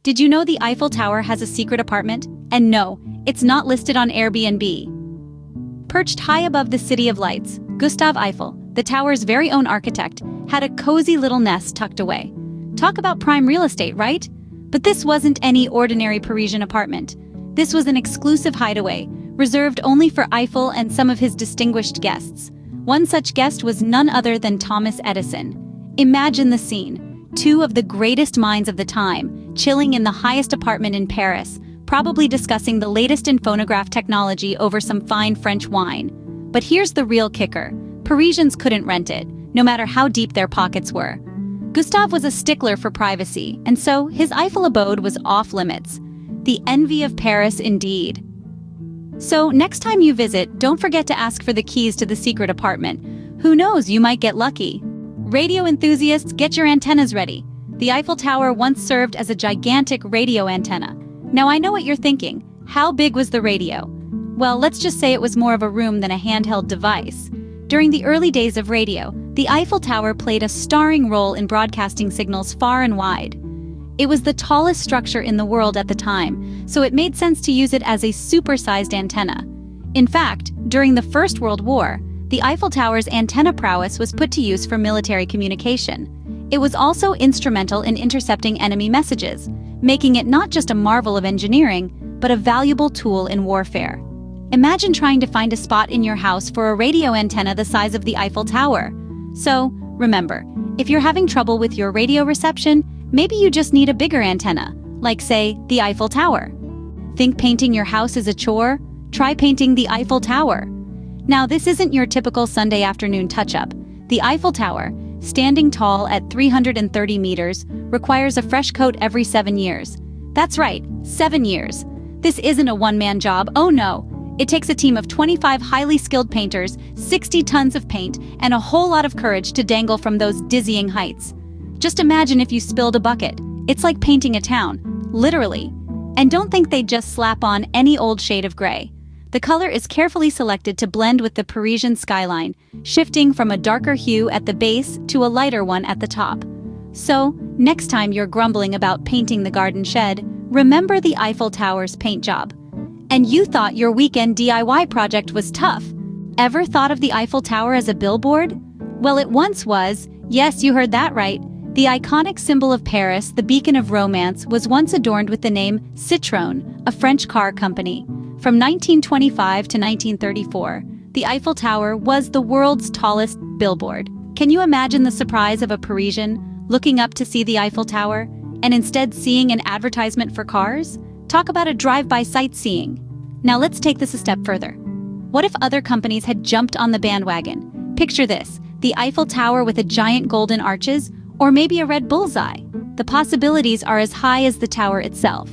Did you know the Eiffel Tower has a secret apartment? And no, it's not listed on Airbnb. Perched high above the City of Lights, Gustave Eiffel, the tower's very own architect, had a cozy little nest tucked away. Talk about prime real estate, right? But this wasn't any ordinary Parisian apartment. This was an exclusive hideaway, reserved only for Eiffel and some of his distinguished guests. One such guest was none other than Thomas Edison. Imagine the scene. Two of the greatest minds of the time, chilling in the highest apartment in Paris, probably discussing the latest in phonograph technology over some fine French wine. But here's the real kicker. Parisians couldn't rent it, no matter how deep their pockets were. Gustave was a stickler for privacy, and so his Eiffel abode was off-limits. The envy of Paris indeed. So next time you visit, don't forget to ask for the keys to the secret apartment. Who knows, you might get lucky. Radio enthusiasts, get your antennas ready. The Eiffel Tower once served as a gigantic radio antenna. Now I know what you're thinking. How big was the radio? Well, let's just say it was more of a room than a handheld device. During the early days of radio, the Eiffel Tower played a starring role in broadcasting signals far and wide. It was the tallest structure in the world at the time, so it made sense to use it as a supersized antenna. In fact, during the First World War, the Eiffel Tower's antenna prowess was put to use for military communication. It was also instrumental in intercepting enemy messages, making it not just a marvel of engineering, but a valuable tool in warfare. Imagine trying to find a spot in your house for a radio antenna the size of the Eiffel Tower. So, remember, if you're having trouble with your radio reception, maybe you just need a bigger antenna, like, say, the Eiffel Tower. Think painting your house is a chore? Try painting the Eiffel Tower. Now, this isn't your typical Sunday afternoon touch-up. The Eiffel Tower, standing tall at 330 meters, requires a fresh coat every 7 years. That's right, 7 years. This isn't a one-man job, oh no. It takes a team of 25 highly skilled painters, 60 tons of paint, and a whole lot of courage to dangle from those dizzying heights. Just imagine if you spilled a bucket. It's like painting a town, literally. And don't think they'd just slap on any old shade of gray. The color is carefully selected to blend with the Parisian skyline, shifting from a darker hue at the base to a lighter one at the top. So, next time you're grumbling about painting the garden shed, remember the Eiffel Tower's paint job. And you thought your weekend DIY project was tough. Ever thought of the Eiffel Tower as a billboard? Well, it once was. Yes, you heard that right. The iconic symbol of Paris, the beacon of romance, was once adorned with the name Citroën, a French car company. From 1925 to 1934, the Eiffel Tower was the world's tallest billboard. Can you imagine the surprise of a Parisian looking up to see the Eiffel Tower and instead seeing an advertisement for cars? Talk about a drive-by sightseeing. Now let's take this a step further. What if other companies had jumped on the bandwagon? Picture this, the Eiffel Tower with a giant golden arches, or maybe a red bullseye. The possibilities are as high as the tower itself.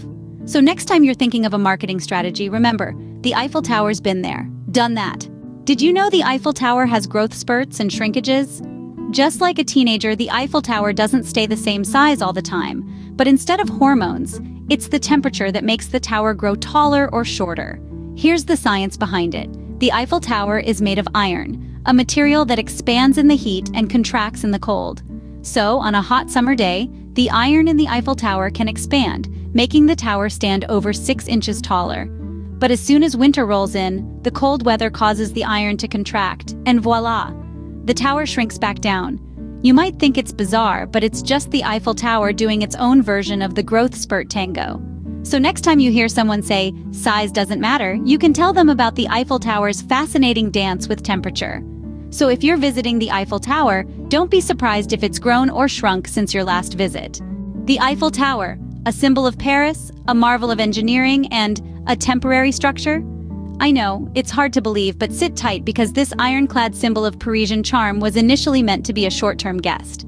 So next time you're thinking of a marketing strategy, remember, the Eiffel Tower's been there, done that. Did you know the Eiffel Tower has growth spurts and shrinkages? Just like a teenager, the Eiffel Tower doesn't stay the same size all the time, but instead of hormones, it's the temperature that makes the tower grow taller or shorter. Here's the science behind it. The Eiffel Tower is made of iron, a material that expands in the heat and contracts in the cold. So, on a hot summer day, the iron in the Eiffel Tower can expand, making the tower stand over 6 inches taller. But as soon as winter rolls in, the cold weather causes the iron to contract, and voila! The tower shrinks back down. You might think it's bizarre, but it's just the Eiffel Tower doing its own version of the growth spurt tango. So next time you hear someone say, size doesn't matter, you can tell them about the Eiffel Tower's fascinating dance with temperature. So if you're visiting the Eiffel Tower, don't be surprised if it's grown or shrunk since your last visit. The Eiffel Tower, a symbol of Paris, a marvel of engineering, and a temporary structure? I know, it's hard to believe, but sit tight because this ironclad symbol of Parisian charm was initially meant to be a short-term guest.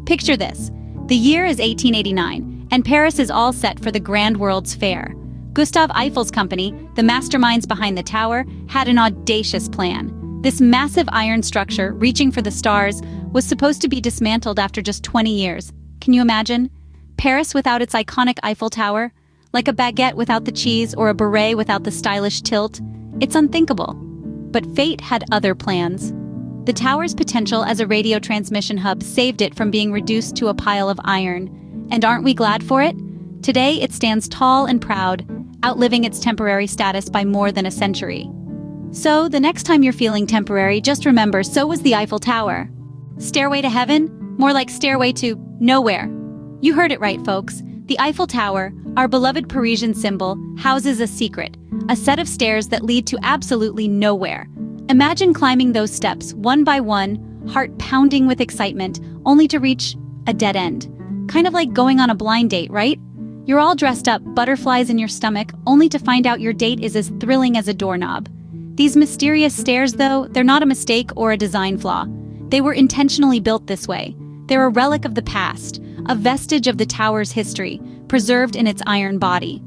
Picture this. The year is 1889, and Paris is all set for the Grand World's Fair. Gustave Eiffel's company, the masterminds behind the tower, had an audacious plan. This massive iron structure, reaching for the stars, was supposed to be dismantled after just 20 years. Can you imagine? Paris without its iconic Eiffel Tower? Like a baguette without the cheese or a beret without the stylish tilt? It's unthinkable. But fate had other plans. The tower's potential as a radio transmission hub saved it from being reduced to a pile of iron. And aren't we glad for it? Today, it stands tall and proud, outliving its temporary status by more than a century. So, the next time you're feeling temporary, just remember, so was the Eiffel Tower. Stairway to heaven? More like stairway to nowhere. You heard it right, folks. The Eiffel Tower, our beloved Parisian symbol, houses a secret, a set of stairs that lead to absolutely nowhere. Imagine climbing those steps one by one, heart pounding with excitement, only to reach a dead end. Kind of like going on a blind date, right? You're all dressed up, butterflies in your stomach, only to find out your date is as thrilling as a doorknob. These mysterious stairs, though, they're not a mistake or a design flaw. They were intentionally built this way. They're a relic of the past, a vestige of the tower's history, preserved in its iron body.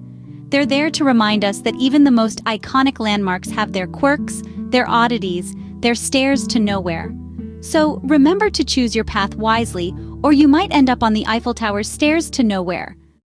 They're there to remind us that even the most iconic landmarks have their quirks, their oddities, their stairs to nowhere. So remember to choose your path wisely, or you might end up on the Eiffel Tower's stairs to nowhere.